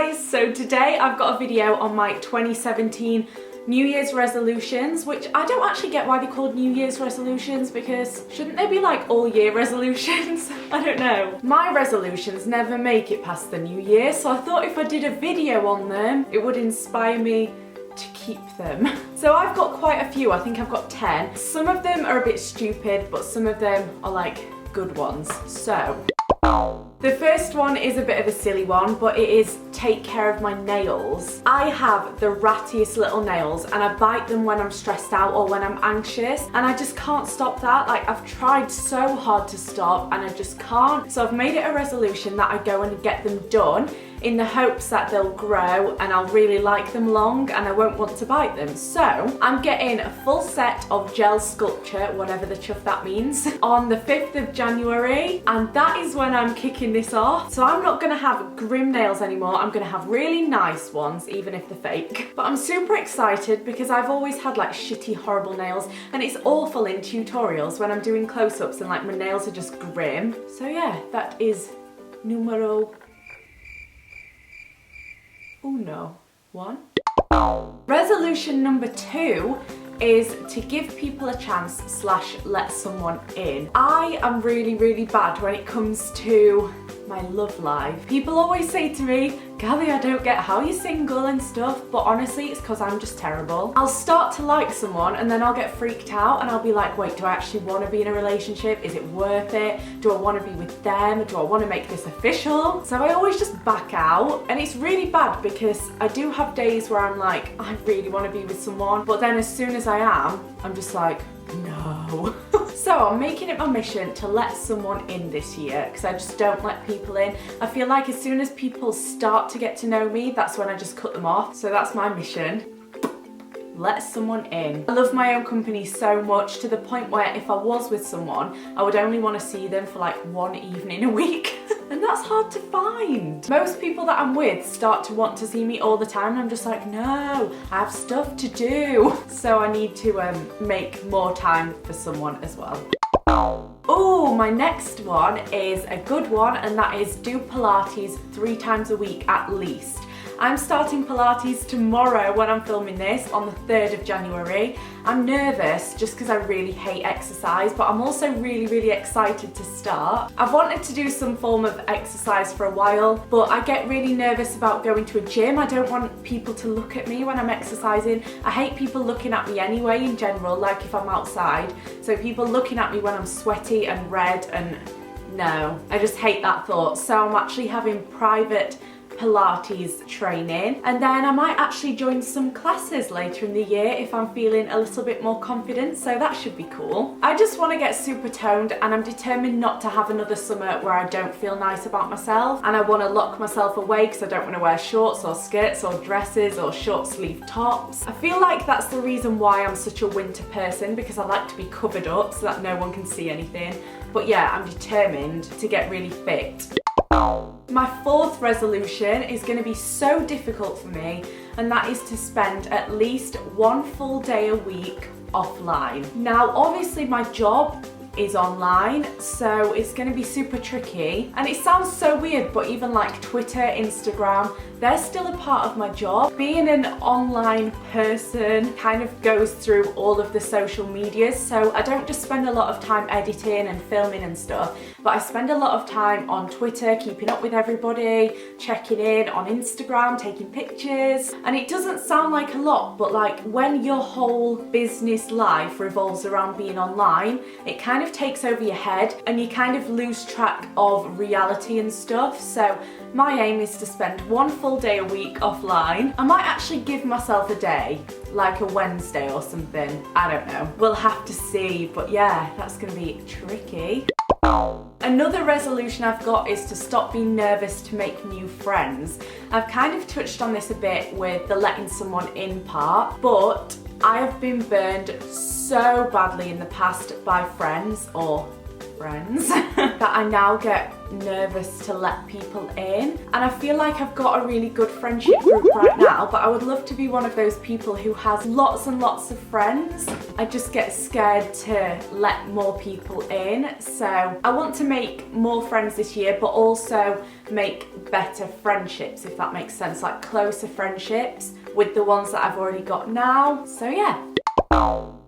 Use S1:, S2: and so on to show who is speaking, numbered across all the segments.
S1: guys, so today I've got a video on my 2017 New Year's resolutions, which I don't actually get why they're called New Year's resolutions, because shouldn't they be like all year resolutions? I don't know. My resolutions never make it past the new year, so I thought if I did a video on them, it would inspire me to keep them. So I've got quite a few, I think I've got 10. Some of them are a bit stupid, but some of them are like good ones. So the first one is a bit of a silly one, but it is take care of my nails. I have the rattiest little nails and I bite them when I'm stressed out or when I'm anxious, and I just can't stop that. Like, I've tried so hard to stop and I just can't. So I've made it a resolution that I go and get them done in the hopes that they'll grow and I'll really like them long and I won't want to bite them. So I'm getting a full set of gel sculpture, whatever the chuff that means, on the 5th of January, and that is when I'm kicking this off. So I'm not gonna have grim nails anymore, I'm gonna have really nice ones, even if they're fake. But I'm super excited because I've always had like shitty, horrible nails, and it's awful in tutorials when I'm doing close-ups and like my nails are just grim. So yeah, that is numero uno. One. Resolution number 2 is to give people a chance / let someone in. I am really bad when it comes to my love life. People always say to me, Gabby, I don't get how you're single and stuff, but honestly it's because I'm just terrible. I'll start to like someone and then I'll get freaked out and I'll be like, wait, do I actually want to be in a relationship? Is it worth it? Do I want to be with them? Do I want to make this official? So I always just back out, and it's really bad because I do have days where I'm like, I really want to be with someone, but then as soon as I am, I'm just like, no. So I'm making it my mission to let someone in this year, because I just don't let people in. I feel like as soon as people start to get to know me, that's when I just cut them off. So that's my mission. Let someone in. I love my own company so much, to the point where if I was with someone, I would only want to see them for like one evening a week. And that's hard to find. Most people that I'm with start to want to see me all the time, and I'm just like, no, I have stuff to do. So I need to make more time for someone as well. Oh, my next one is a good one, and that is do Pilates 3 times a week at least. I'm starting Pilates tomorrow when I'm filming this, on the 3rd of January. I'm nervous just because I really hate exercise, but I'm also really excited to start. I've wanted to do some form of exercise for a while, but I get really nervous about going to a gym. I don't want people to look at me when I'm exercising. I hate people looking at me anyway in general, like if I'm outside. So people looking at me when I'm sweaty and red, and no, I just hate that thought. So I'm actually having private Pilates training, and then I might actually join some classes later in the year if I'm feeling a little bit more confident, so that should be cool. I just want to get super toned, and I'm determined not to have another summer where I don't feel nice about myself, and I want to lock myself away because I don't want to wear shorts or skirts or dresses or short sleeve tops. I feel like that's the reason why I'm such a winter person, because I like to be covered up so that no one can see anything. But yeah, I'm determined to get really fit. My 4th resolution is going to be so difficult for me, and that is to spend at least 1 full day a week offline. Now, obviously my job is online, so it's going to be super tricky, and it sounds so weird, but even like Twitter, Instagram, they're still a part of my job. Being an online person kind of goes through all of the social medias, so I don't just spend a lot of time editing and filming and stuff, but I spend a lot of time on Twitter, keeping up with everybody, checking in on Instagram, taking pictures. And it doesn't sound like a lot, but like when your whole business life revolves around being online, it kind of takes over your head and you kind of lose track of reality and stuff. So my aim is to spend 1 full day a week offline. I might actually give myself a day, like a Wednesday or something. I don't know. We'll have to see, but yeah, that's gonna be tricky. Another resolution I've got is to stop being nervous to make new friends. I've kind of touched on this a bit with the letting someone in part, but I have been burned so badly in the past by friends, or friends that I now get nervous to let people in. And I feel like I've got a really good friendship group right now, but I would love to be one of those people who has lots and lots of friends. I just get scared to let more people in. So I want to make more friends this year, but also make better friendships, if that makes sense, like closer friendships with the ones that I've already got now. So yeah.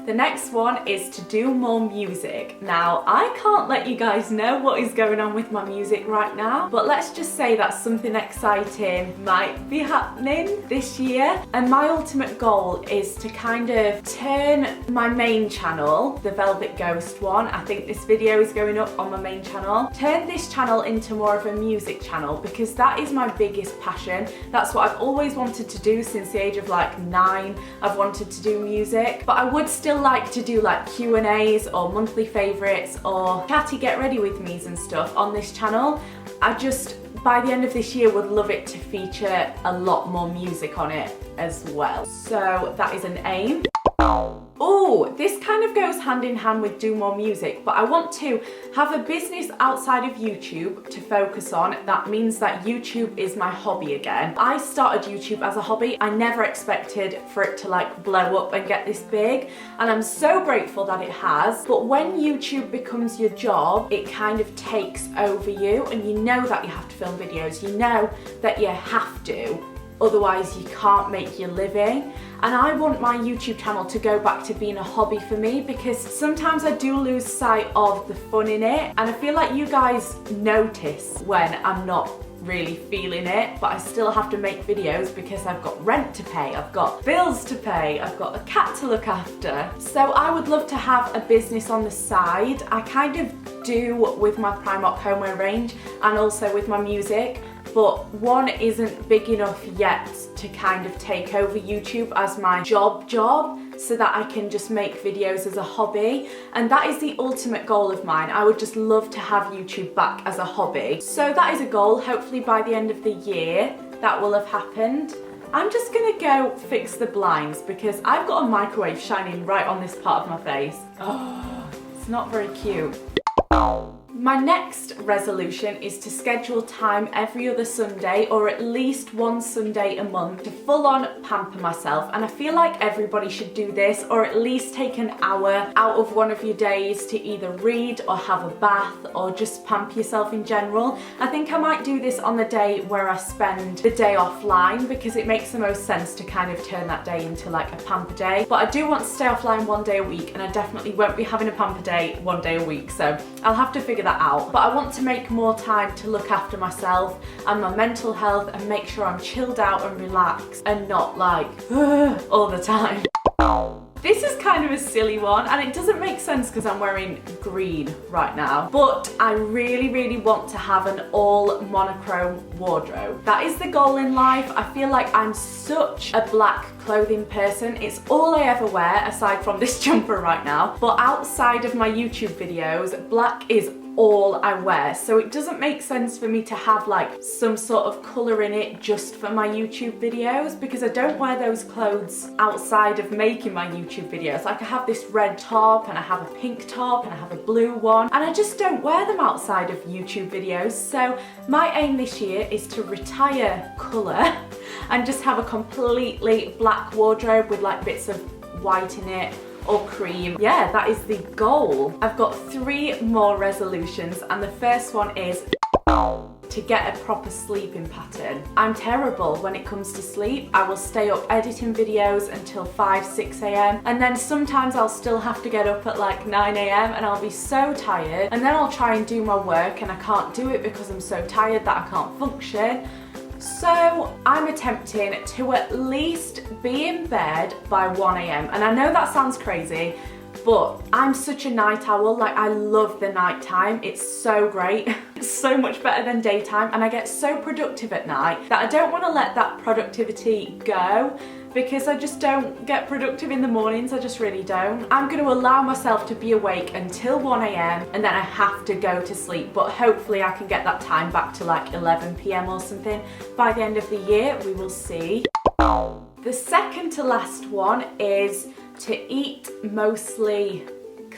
S1: The next one is to do more music. Now, I can't let you guys know what is going on with my music right now, but let's just say that something exciting might be happening this year. And my ultimate goal is to kind of turn my main channel, the Velvet Ghost one, I think this video is going up on my main channel, turn this channel into more of a music channel, because that is my biggest passion. That's what I've always wanted to do since the age of like 9. I've wanted to do music, but I would still like to do like Q&As or monthly favourites or chatty get ready with me's and stuff on this channel. I just, by the end of this year, would love it to feature a lot more music on it as well. So that is an aim. Oh, this kind of goes hand in hand with do more music, but I want to have a business outside of YouTube to focus on. That means that YouTube is my hobby again. I started YouTube as a hobby. I never expected for it to like blow up and get this big, and I'm so grateful that it has. But when YouTube becomes your job, it kind of takes over you, and you know that you have to film videos. You know that you have to, otherwise you can't make your living. And I want my YouTube channel to go back to being a hobby for me, because sometimes I do lose sight of the fun in it. And I feel like you guys notice when I'm not really feeling it, but I still have to make videos because I've got rent to pay, I've got bills to pay, I've got a cat to look after. So I would love to have a business on the side. I kind of do with my Primark homeware range and also with my music, but one isn't big enough yet to kind of take over YouTube as my job, so that I can just make videos as a hobby. And that is the ultimate goal of mine. I would just love to have YouTube back as a hobby. So that is a goal. Hopefully by the end of the year that will have happened. I'm just gonna go fix the blinds because I've got a microwave shining right on this part of my face. Oh, it's not very cute. My next resolution is to schedule time every other Sunday, or at least one Sunday a month, to full on pamper myself. And I feel like everybody should do this, or at least take an hour out of one of your days to either read or have a bath or just pamper yourself in general. I think I might do this on the day where I spend the day offline, because it makes the most sense to kind of turn that day into like a pamper day. But I do want to stay offline one day a week, and I definitely won't be having a pamper day one day a week, so I'll have to figure that out. But I want to make more time to look after myself and my mental health and make sure I'm chilled out and relaxed and not like all the time. This is kind of a silly one, and it doesn't make sense because I'm wearing green right now, but I really want to have an all monochrome wardrobe. That is the goal in life. I feel like I'm such a black clothing person. It's all I ever wear aside from this jumper right now, but outside of my YouTube videos, black is all I wear. So it doesn't make sense for me to have like some sort of colour in it just for my YouTube videos, because I don't wear those clothes outside of making my YouTube videos. Like I have this red top and I have a pink top and I have a blue one, and I just don't wear them outside of YouTube videos. So my aim this year is to retire colour and just have a completely black wardrobe with like bits of white in it or cream. Yeah, that is the goal. I've got 3 more resolutions, and the first one is to get a proper sleeping pattern. I'm terrible when it comes to sleep. I will stay up editing videos until 5-6 a.m. and then sometimes I'll still have to get up at like 9 a.m. and I'll be so tired, and then I'll try and do my work and I can't do it because I'm so tired that I can't function. So I'm attempting to at least be in bed by 1 a.m. and I know that sounds crazy, but I'm such a night owl. Like I love the night time. It's so great. It's so much better than daytime, and I get so productive at night that I don't want to let that productivity go, because I just don't get productive in the mornings. I just really don't. I'm going to allow myself to be awake until 1 a.m. and then I have to go to sleep, but hopefully I can get that time back to like 11 p.m. or something by the end of the year. We will see. The second to last one is to eat mostly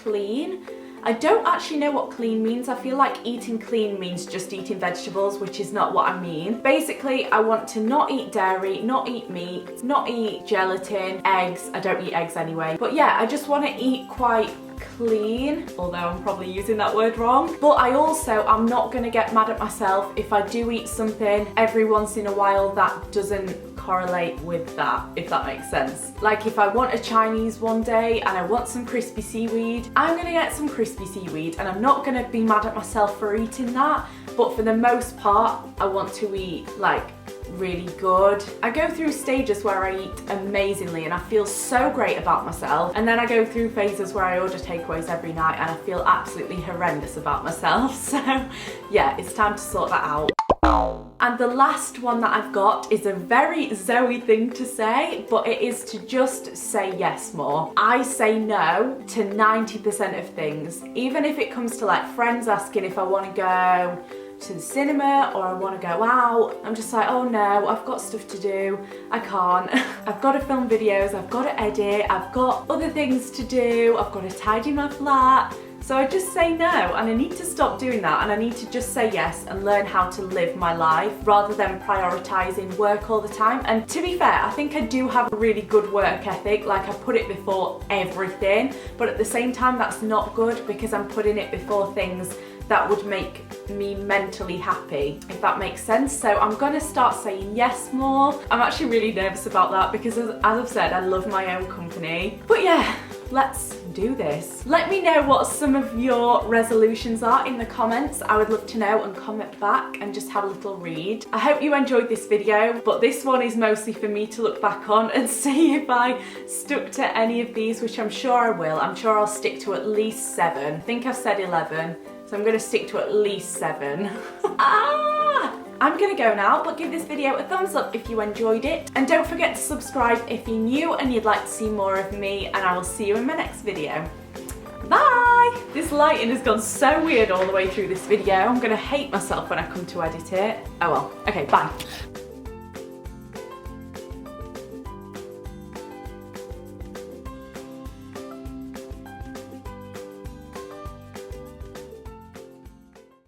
S1: clean. I don't actually know what clean means. I feel like eating clean means just eating vegetables, which is not what I mean. Basically, I want to not eat dairy, not eat meat, not eat gelatin, eggs. I don't eat eggs anyway. But yeah, I just want to eat quite clean, although I'm probably using that word wrong. But I'm not going to get mad at myself if I do eat something every once in a while that doesn't correlate with that, if that makes sense. Like if I want a Chinese one day and I want some crispy seaweed, I'm gonna get some crispy seaweed and I'm not gonna be mad at myself for eating that. But for the most part, I want to eat like really good. I go through stages where I eat amazingly and I feel so great about myself, and then I go through phases where I order takeaways every night and I feel absolutely horrendous about myself. So yeah, it's time to sort that out. And the last one that I've got is a very Zoe thing to say, but it is to just say yes more. I say no to 90% of things, even if it comes to like friends asking if I want to go to the cinema or I want to go out. I'm just like, oh no, I've got stuff to do, I can't. I've got to film videos, I've got to edit, I've got other things to do, I've got to tidy my flat. So I just say no, and I need to stop doing that, and I need to just say yes and learn how to live my life rather than prioritising work all the time. And to be fair, I think I do have a really good work ethic, like I put it before everything, but at the same time that's not good because I'm putting it before things that would make me mentally happy, if that makes sense. So I'm gonna start saying yes more. I'm actually really nervous about that because as I've said, I love my own company. But yeah, let's do this. Let me know what some of your resolutions are in the comments. I would love to know, and comment back and just have a little read. I hope you enjoyed this video, but this one is mostly for me to look back on and see if I stuck to any of these, which I'm sure I will. I'm sure I'll stick to at least 7. I think I've said 11, so I'm gonna stick to at least 7. I'm gonna go now, but give this video a thumbs up if you enjoyed it. And don't forget to subscribe if you're new and you'd like to see more of me, and I will see you in my next video. Bye! This lighting has gone so weird all the way through this video. I'm gonna hate myself when I come to edit it. Oh well, okay, bye.